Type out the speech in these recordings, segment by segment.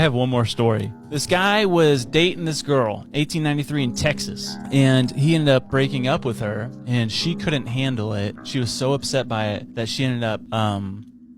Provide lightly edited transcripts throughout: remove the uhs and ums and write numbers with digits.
have one more story. This guy was dating this girl, 1893 in Texas, and he ended up breaking up with her, and she couldn't handle it. She was so upset by it that she ended up, oh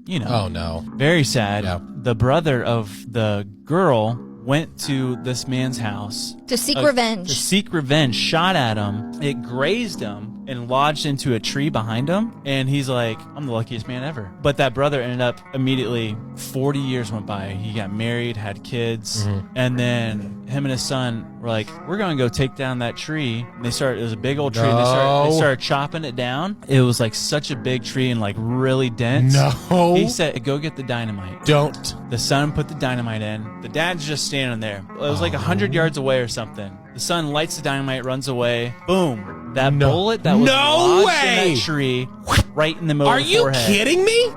no, very sad. Yeah. The brother of the girl went to this man's house To seek revenge. To seek revenge, shot at him. It grazed him and lodged into a tree behind him. And he's like, I'm the luckiest man ever. But that brother ended up immediately, 40 years went by. He got married, had kids. And then him and his son were like, we're going to go take down that tree. And it was a big old tree. No. They started chopping it down. It was like such a big tree and like really dense. No. He said, go get the dynamite. Don't. The son put the dynamite in. The dad's just standing there. It was like 100 yards away or something. The son lights the dynamite, runs away. Boom. That bullet that was lodged in that tree right in the middle of the forehead. Are you kidding me?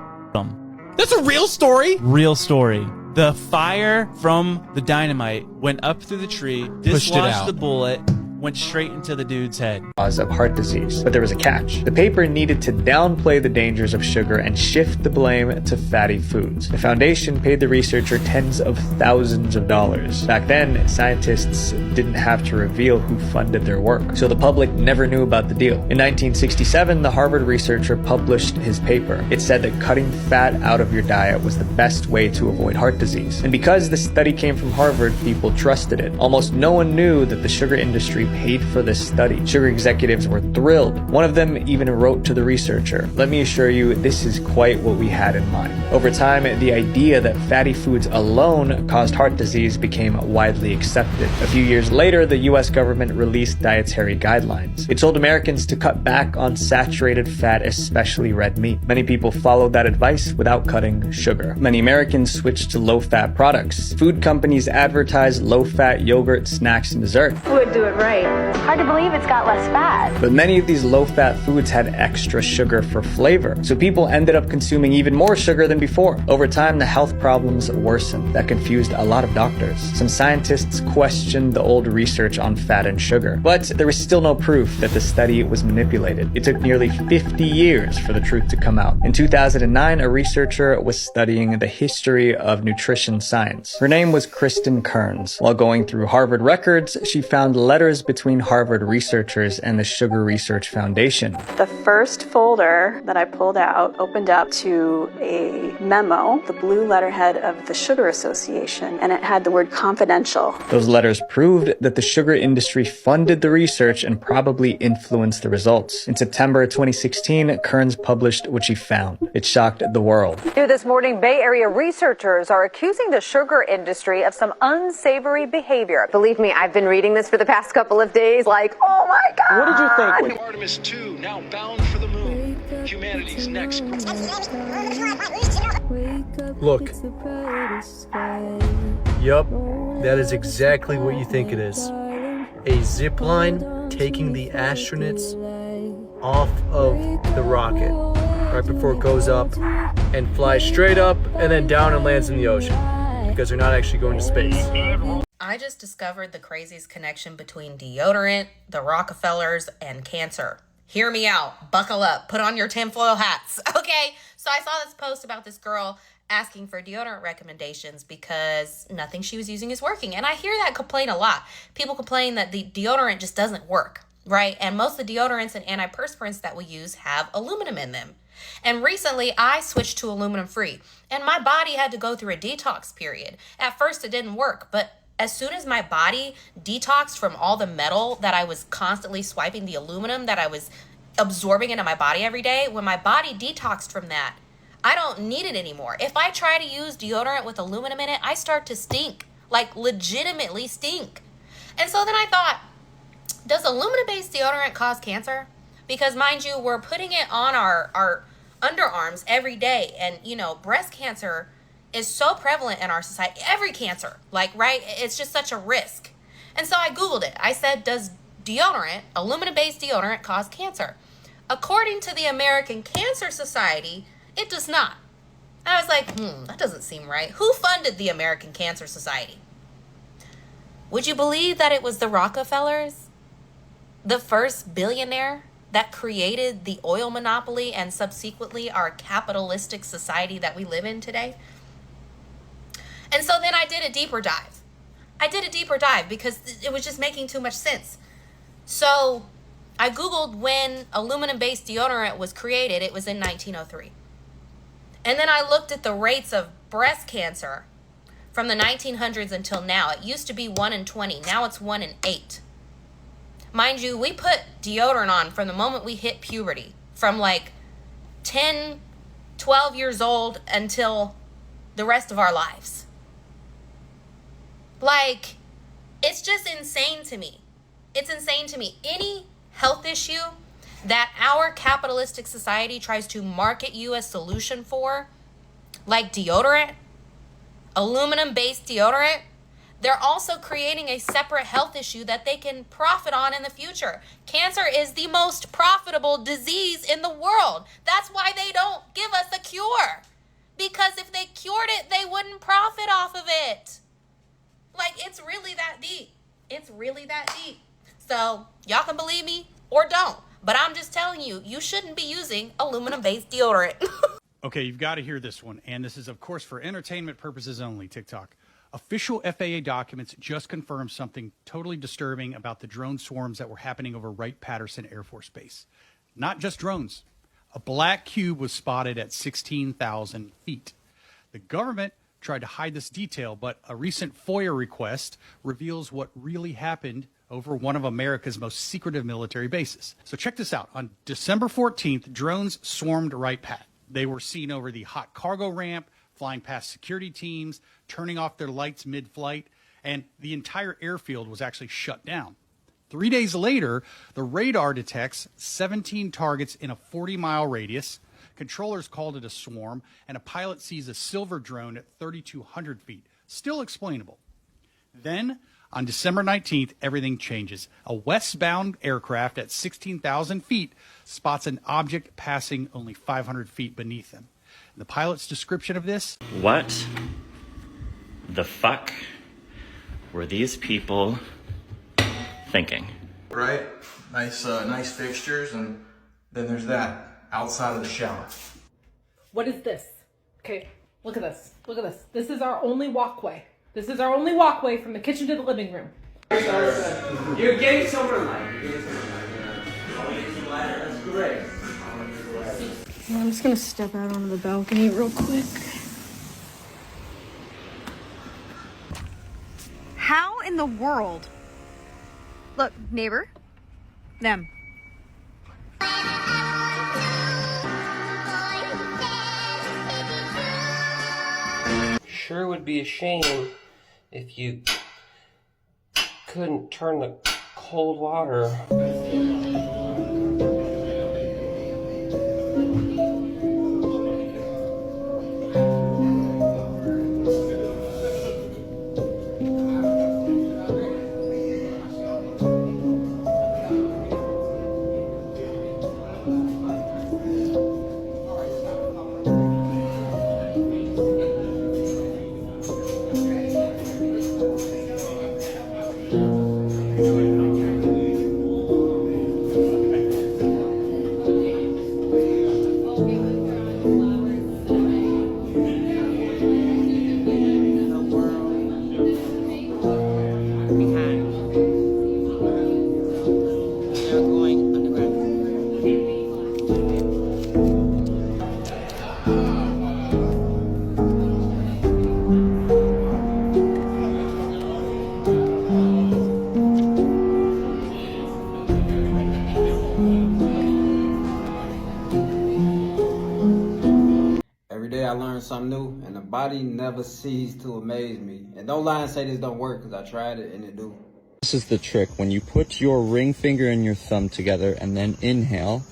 That's a real story? Real story. The fire from the dynamite went up through the tree, dislodged the bullet, went straight into the dude's head. Cause of heart disease. But there was a catch. The paper needed to downplay the dangers of sugar and shift the blame to fatty foods. The foundation paid the researcher tens of thousands of dollars. Back then, scientists didn't have to reveal who funded their work, so the public never knew about the deal. In 1967, the Harvard researcher published his paper. It said that cutting fat out of your diet was the best way to avoid heart disease. And because the study came from Harvard, people trusted it. Almost no one knew that the sugar industry paid for this study. Sugar executives were thrilled. One of them even wrote to the researcher, "Let me assure you, this is quite what we had in mind." Over time, the idea that fatty foods alone caused heart disease became widely accepted. A few years later, the US government released dietary guidelines. It told Americans to cut back on saturated fat, especially red meat. Many people followed that advice without cutting sugar. Many Americans switched to low-fat products. Food companies advertised low-fat yogurt, snacks, and dessert. Who would do it right? Hard to believe it's got less fat. But many of these low-fat foods had extra sugar for flavor, so people ended up consuming even more sugar than before. Over time, the health problems worsened. That confused a lot of doctors. Some scientists questioned the old research on fat and sugar, but there was still no proof that the study was manipulated. It took nearly 50 years for the truth to come out. In 2009, a researcher was studying the history of nutrition science. Her name was Kristen Kearns. While going through Harvard records, she found letters between Harvard researchers and the Sugar Research Foundation. The first folder that I pulled out opened up to a memo, the blue letterhead of the Sugar Association, and it had the word confidential. Those letters proved that the sugar industry funded the research and probably influenced the results. In September 2016, Kearns published what she found. It shocked the world. New this morning, Bay Area researchers are accusing the sugar industry of some unsavory behavior. Believe me, I've been reading this for the past couple of days, like, oh my God! What did you think? Artemis 2, now bound for the moon. Humanity's next. Look. Yup, that is exactly what you think it is. A zip line taking the astronauts off of the rocket right before it goes up and flies straight up and then down and lands in the ocean because they're not actually going to space. I just discovered the craziest connection between deodorant, the Rockefellers, and cancer. Hear me out. Buckle up. Put on your tinfoil hats. Okay, so I saw this post about this girl asking for deodorant recommendations because nothing she was using is working. And I hear that complaint a lot. People complain that the deodorant just doesn't work, right? And most of the deodorants and antiperspirants that we use have aluminum in them. And recently I switched to aluminum free and my body had to go through a detox period. At first it didn't work, but as soon as my body detoxed from all the metal that I was constantly swiping, the aluminum that I was absorbing into my body every day, when my body detoxed from that, I don't need it anymore. If I try to use deodorant with aluminum in it, I start to stink, like legitimately stink. And so then I thought, does aluminum-based deodorant cause cancer? Because mind you, we're putting it on our underarms every day. And, you know, breast cancer is so prevalent in our society. Every cancer, like, right? It's just such a risk. And so I Googled it. I said, does deodorant, aluminum-based deodorant, cause cancer? According to the American Cancer Society, it does not. And I was like, that doesn't seem right. Who funded the American Cancer Society? Would you believe that it was the Rockefellers? The first billionaire that created the oil monopoly and subsequently our capitalistic society that we live in today? And so then I did a deeper dive. Because it was just making too much sense. So I Googled when aluminum-based deodorant was created. It was in 1903. And then I looked at the rates of breast cancer from the 1900s until now. It used to be 1 in 20. Now it's 1 in 8. Mind you, we put deodorant on from the moment we hit puberty, from like 10, 12 years old until the rest of our lives. Like, it's just insane to me. It's insane to me. Any health issue that our capitalistic society tries to market you a solution for, like deodorant, aluminum-based deodorant, they're also creating a separate health issue that they can profit on in the future. Cancer is the most profitable disease in the world. That's why they don't give us a cure. Because if they cured it, they wouldn't profit off of it. Like, it's really that deep. It's really that deep. So, y'all can believe me or don't. But I'm just telling you, you shouldn't be using aluminum-based deodorant. Okay, you've got to hear this one. And this is, of course, for entertainment purposes only, TikTok. Official FAA documents just confirmed something totally disturbing about the drone swarms that were happening over Wright-Patterson Air Force Base. Not just drones. A black cube was spotted at 16,000 feet. The government tried to hide this detail, but a recent FOIA request reveals what really happened over one of America's most secretive military bases. So check this out. On December 14th, drones swarmed Wright-Pat. They were seen over the hot cargo ramp, flying past security teams, turning off their lights mid-flight, and the entire airfield was actually shut down. 3 days later, the radar detects 17 targets in a 40-mile radius. Controllers called it a swarm, and a pilot sees a silver drone at 3,200 feet. Still explainable. Then, on December 19th, everything changes. A westbound aircraft at 16,000 feet spots an object passing only 500 feet beneath them. The pilot's description of this: what the fuck were these people thinking? Right? Nice fixtures, and then there's that outside of the shower. What is this? Okay, look at this. Look at this. This is our only walkway. This is our only walkway from the kitchen to the living room. You're getting silver light. That's great. I'm just gonna step out onto the balcony real quick. How in the world? Look, neighbor. Them. Sure would be a shame if you couldn't turn the cold water. Something new, and the body never ceases to amaze me. And don't lie and say this don't work, because I tried it and it do. This is the trick. When you put your ring finger and your thumb together and then inhale,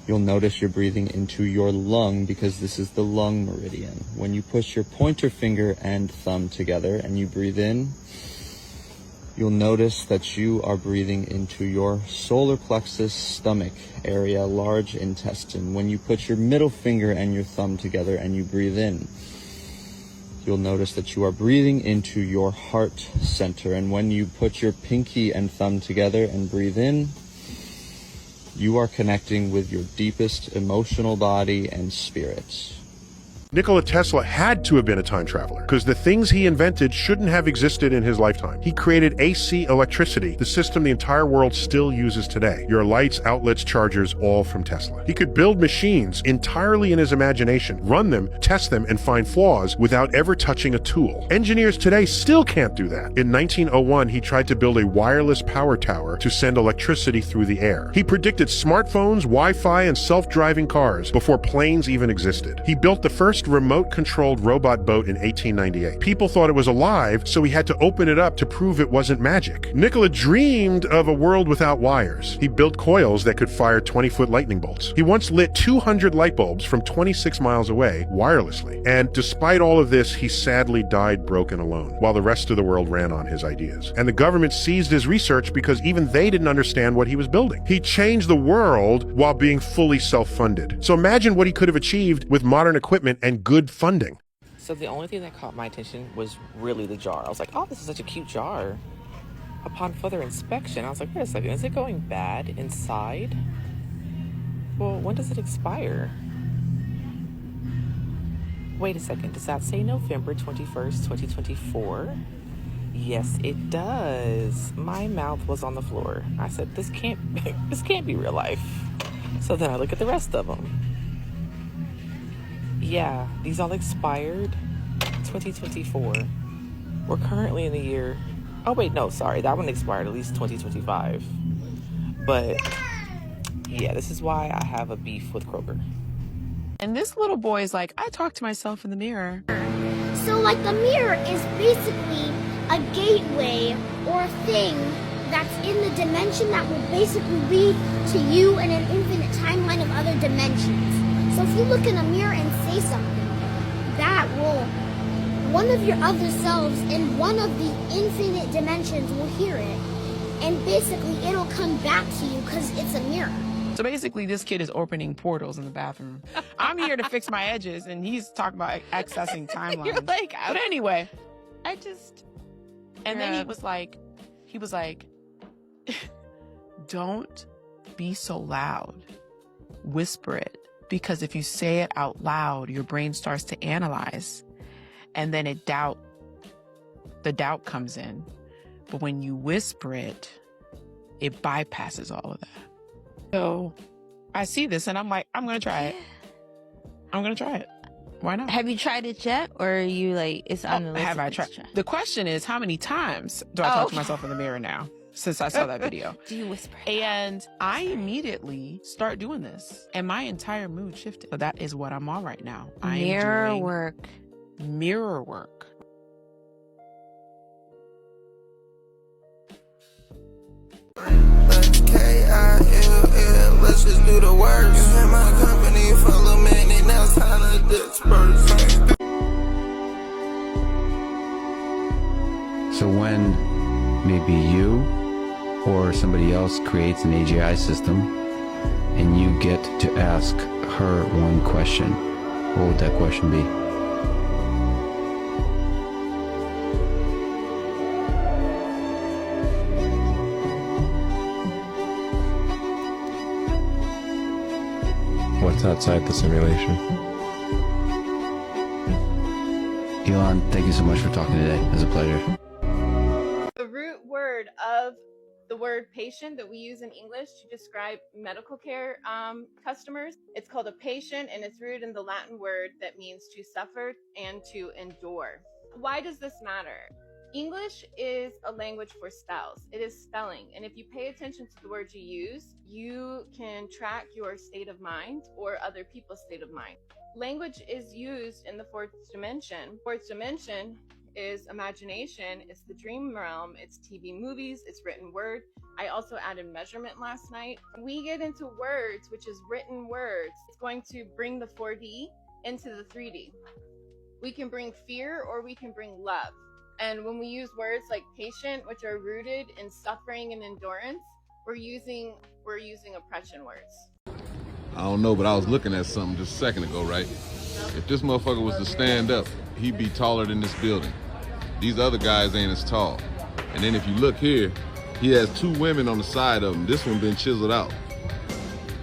you'll notice you're breathing into your lung, because this is the lung meridian. When you push your pointer finger and thumb together and you breathe in, you'll notice that you are breathing into your solar plexus stomach area, large intestine. When you put your middle finger and your thumb together and you breathe in, you'll notice that you are breathing into your heart center. And when you put your pinky and thumb together and breathe in, you are connecting with your deepest emotional body and spirit. Nikola Tesla had to have been a time traveler, because the things he invented shouldn't have existed in his lifetime. He created AC electricity, the system the entire world still uses today. Your lights, outlets, chargers, all from Tesla. He could build machines entirely in his imagination, run them, test them, and find flaws without ever touching a tool. Engineers today still can't do that. In 1901, he tried to build a wireless power tower to send electricity through the air. He predicted smartphones, Wi-Fi, and self-driving cars before planes even existed. He built the first remote-controlled robot boat in 1898. People thought it was alive, so he had to open it up to prove it wasn't magic. Nikola dreamed of a world without wires. He built coils that could fire 20-foot lightning bolts. He once lit 200 light bulbs from 26 miles away wirelessly. And despite all of this, he sadly died broke and alone, while the rest of the world ran on his ideas. And the government seized his research because even they didn't understand what he was building. He changed the world while being fully self-funded. So imagine what he could have achieved with modern equipment and good funding. So the only thing that caught my attention was really the jar. I was like, oh, this is such a cute jar. Upon further inspection, I was like, wait a second, is it going bad inside? Well, when does it expire? Wait a second, does that say November 21st, 2024? Yes, it does. My mouth was on the floor. I said, this can't be real life. So then I look at the rest of them. Yeah, these all expired 2024. We're currently in the year... Oh, wait, no, sorry. That one expired at least 2025. But, yeah, this is why I have a beef with Kroger. And this little boy is like, I talk to myself in the mirror. So, like, the mirror is basically a gateway or a thing that's in the dimension that will basically lead to you in an infinite timeline of other dimensions. So if you look in a mirror and say something, that will... one of your other selves in one of the infinite dimensions will hear it, and basically it'll come back to you because it's a mirror. So basically this kid is opening portals in the bathroom. I'm here to fix my edges, and he's talking about accessing timelines. You're like, but anyway, I just... And then he was like, don't be so loud. Whisper it. Because if you say it out loud, your brain starts to analyze. And then the doubt comes in. But when you whisper it, it bypasses all of that. So I see this and I'm like, I'm going to try it. I'm going to try it. Why not? Have you tried it yet? Or are you like, it's on the list? Have I tried? The question is, how many times do I talk to myself in the mirror now? Since I saw that video. Do you whisper? And I immediately start doing this. And my entire mood shifted. So that is what I'm on right now. Mirror work. Mirror work. K-I-L-L, let's just do the work. You in my company for a minute, now it's time to disperse. So when maybe you or somebody else creates an AGI system and you get to ask her one question, what would that question be? What's outside the simulation? Elon, thank you so much for talking today. It was a pleasure. The root word of the word patient that we use in English to describe medical care customers, it's called a patient, and it's rooted in the Latin word that means to suffer and to endure. Why does this matter? English is a language for spells. It is spelling. And if you pay attention to the words you use, you can track your state of mind or other people's state of mind. Language is used in the fourth dimension. Fourth dimension is imagination. It's the dream realm. It's TV movies. It's written word. I also added measurement last night. We get into words, which is written words. It's going to bring the 4D into the 3D. We can bring fear or we can bring love. And when we use words like patient, which are rooted in suffering and endurance, we're using oppression words. I don't know, but I was looking at something just a second ago, right? If this motherfucker was to stand up, he'd be taller than this building. These other guys ain't as tall. And then if you look here, he has two women on the side of him. This one been chiseled out.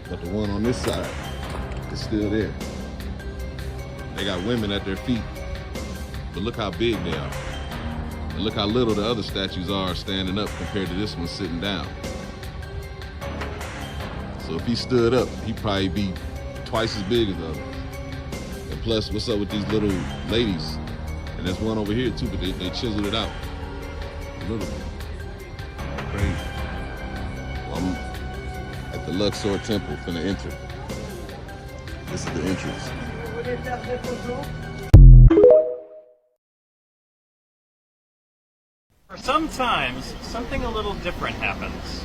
But the one on this side is still there. They got women at their feet, but look how big they are. And look how little the other statues are standing up compared to this one sitting down. So if he stood up, he'd probably be twice as big as the others. And plus, what's up with these little ladies? And there's one over here too, but they chiseled it out a little bit. Crazy. Well, I'm at the Luxor Temple finna enter. This is the entrance. Sometimes something a little different happens.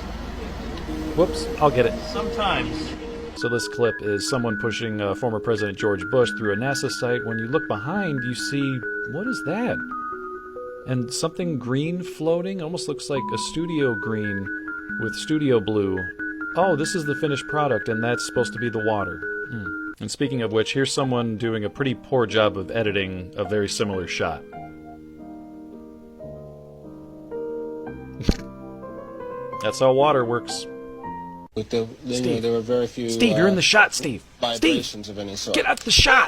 Whoops, I'll get it. Sometimes. So this clip is someone pushing former President George Bush through a NASA site. When you look behind, you see, what is that? And something green floating, almost looks like a studio green with studio blue. Oh, this is the finished product, and that's supposed to be the water. And speaking of which, here's someone doing a pretty poor job of editing a very similar shot. That's how water works. With the, Steve. there were very few. Steve, you're in the shot, Steve. Vibrations of any sort. Get out the shot.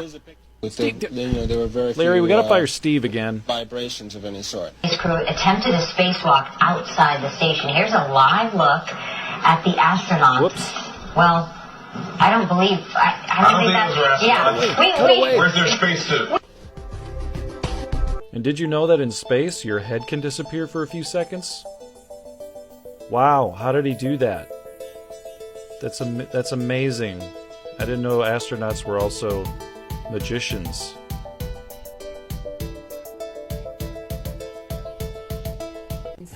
With the, there were very Larry, few, we gotta fire Steve again. Vibrations of any sort. Space crew attempted a spacewalk outside the station. Here's a live look at the astronauts. Whoops. Well, I don't believe. I don't think that's. Yeah. Where's their spacesuit? And did you know that in space, your head can disappear for a few seconds? Wow, how did he do that? That's amazing. I didn't know astronauts were also magicians.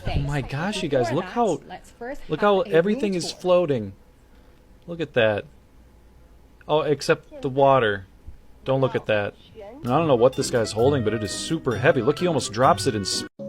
Oh my gosh, you guys, look how everything is floating. Look at that. Oh, except the water. Don't look at that. I don't know what this guy's holding, but it is super heavy. Look, he almost drops it in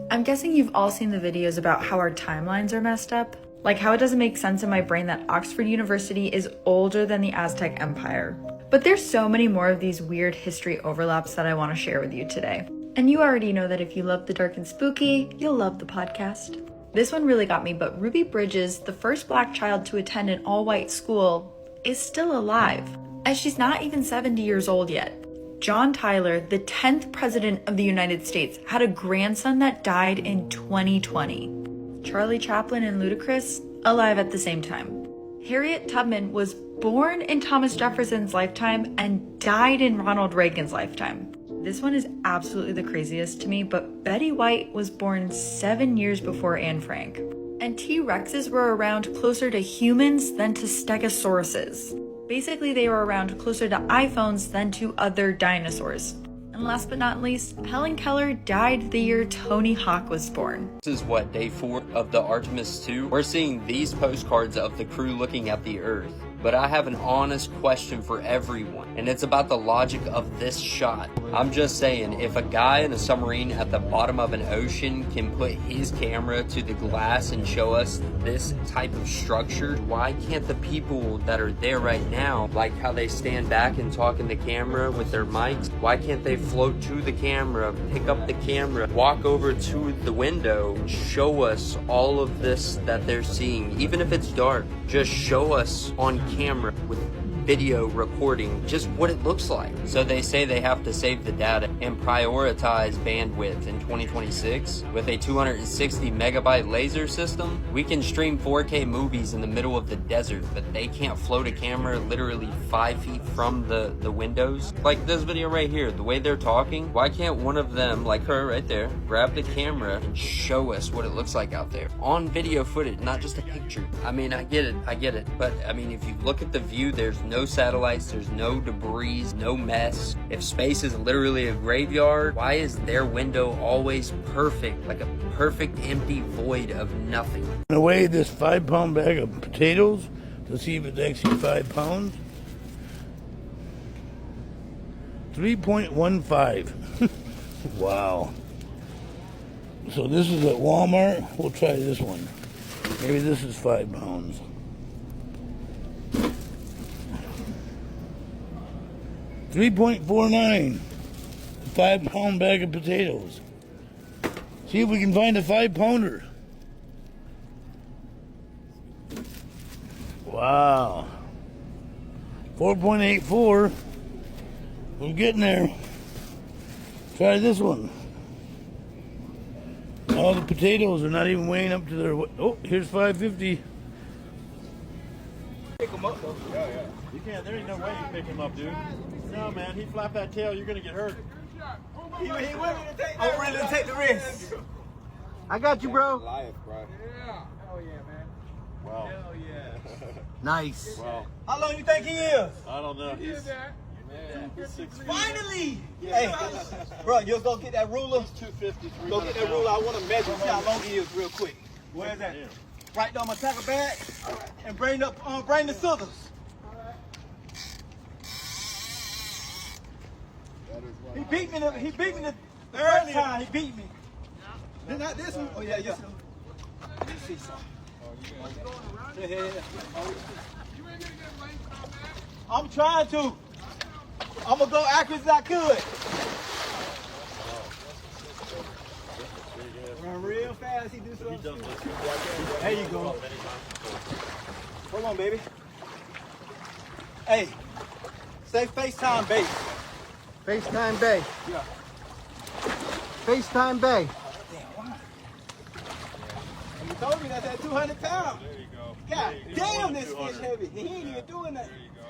I'm guessing you've all seen the videos about how our timelines are messed up. Like how it doesn't make sense in my brain that Oxford University is older than the Aztec Empire. But there's so many more of these weird history overlaps that I want to share with you today. And you already know that if you love the dark and spooky, you'll love the podcast. This one really got me, but Ruby Bridges, the first black child to attend an all-white school, is still alive, as she's not even 70 years old yet. John Tyler, the 10th president of the United States, had a grandson that died in 2020. Charlie Chaplin and Ludacris, alive at the same time. Harriet Tubman was born in Thomas Jefferson's lifetime and died in Ronald Reagan's lifetime. This one is absolutely the craziest to me, but Betty White was born 7 years before Anne Frank. And T-Rexes were around closer to humans than to stegosauruses. Basically, they were around closer to iPhones than to other dinosaurs. And last but not least, Helen Keller died the year Tony Hawk was born. This is what, day 4 of the Artemis II? We're seeing these postcards of the crew looking at the Earth. But I have an honest question for everyone, and it's about the logic of this shot. I'm just saying, if a guy in a submarine at the bottom of an ocean can put his camera to the glass and show us this type of structure, why can't the people that are there right now, like how they stand back and talk in the camera with their mics, why can't they float to the camera, pick up the camera, walk over to the window, and show us all of this that they're seeing, even if it's dark, just show us on camera with video recording just what it looks like. So they say they have to save the data and prioritize bandwidth in 2026. With a 260 megabyte laser system, we can stream 4K movies in the middle of the desert, but they can't float a camera literally 5 feet from the windows. Like this video right here, the way they're talking, why can't one of them, like her right there, grab the camera and show us what it looks like out there on video footage, not just a picture? I mean, I get it, but I mean, if you look at the view, there's no satellites, there's no debris, no mess. If space is literally a graveyard, why is their window always perfect, like a perfect empty void of nothing? I weigh this 5-pound bag of potatoes to see if it's actually 5 pounds. 3.15. Wow. So this is at Walmart. We'll try this one. Maybe this is 5 pounds. 3.49. 5-pound bag of potatoes. See if we can find a 5-pounder. Wow. 4.84. We're getting there. Try this one. All the potatoes are not even weighing up to their... Oh, here's $5.50. Pick him up, though. Yeah. You can't. There ain't no way you pick him up, dude. No, man. He flap that tail, you're gonna get hurt. He willing to take I'm ready to take the risk. I got you, bro. Life, bro. Yeah. Hell yeah, man. Wow. Hell yeah. Nice. Wow. How long you think he is? I don't know. He's 6 feet. Finally! Hey, bro, you go get that ruler. 250. Go get that ruler. I want to measure see how long he is real quick. Where's that? Right there. I'm gonna tack a bag and bring the scissors. He beat me the third time. He beat me. Not this one. Oh yeah. Let me see something. I'm trying to. I'm gonna go accurate as I could. Run real fast. He do something. There you go. Hold on, baby. Hey, say FaceTime, babe. FaceTime Bay. Yeah. FaceTime Bay. And you told me that's at 200 pounds. There you go. God damn, this fish heavy. He ain't even doing that. There you go.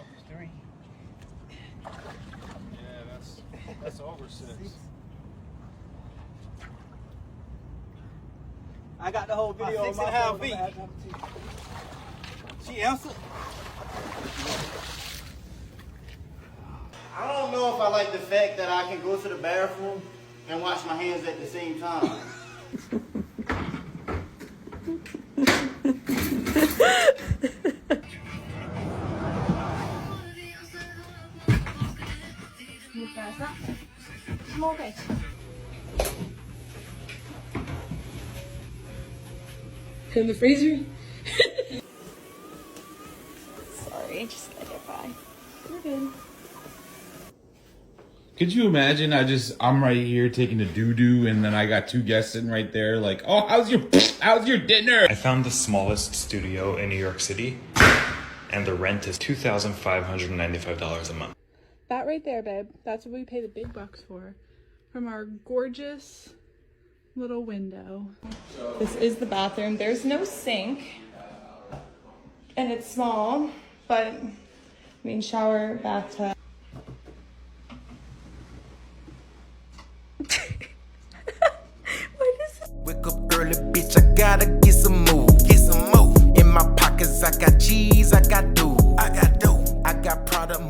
Yeah, that's over 6. I got the whole video on my 6.5 feet. She answered. I don't know if I like the fact that I can go to the bathroom and wash my hands at the same time. In the freezer? Sorry, just let it by. We're good. Could you imagine? I'm right here taking a doo-doo, and then I got 2 guests sitting right there, like, oh, how's your dinner? I found the smallest studio in New York City, and the rent is $2,595 a month. That right there, babe. That's what we pay the big bucks for. From our gorgeous little window. This is the bathroom. There's no sink, and it's small, but shower, bathtub. Wake up early, bitch, I gotta get some move. In my pockets, I got cheese, I got dough. I got product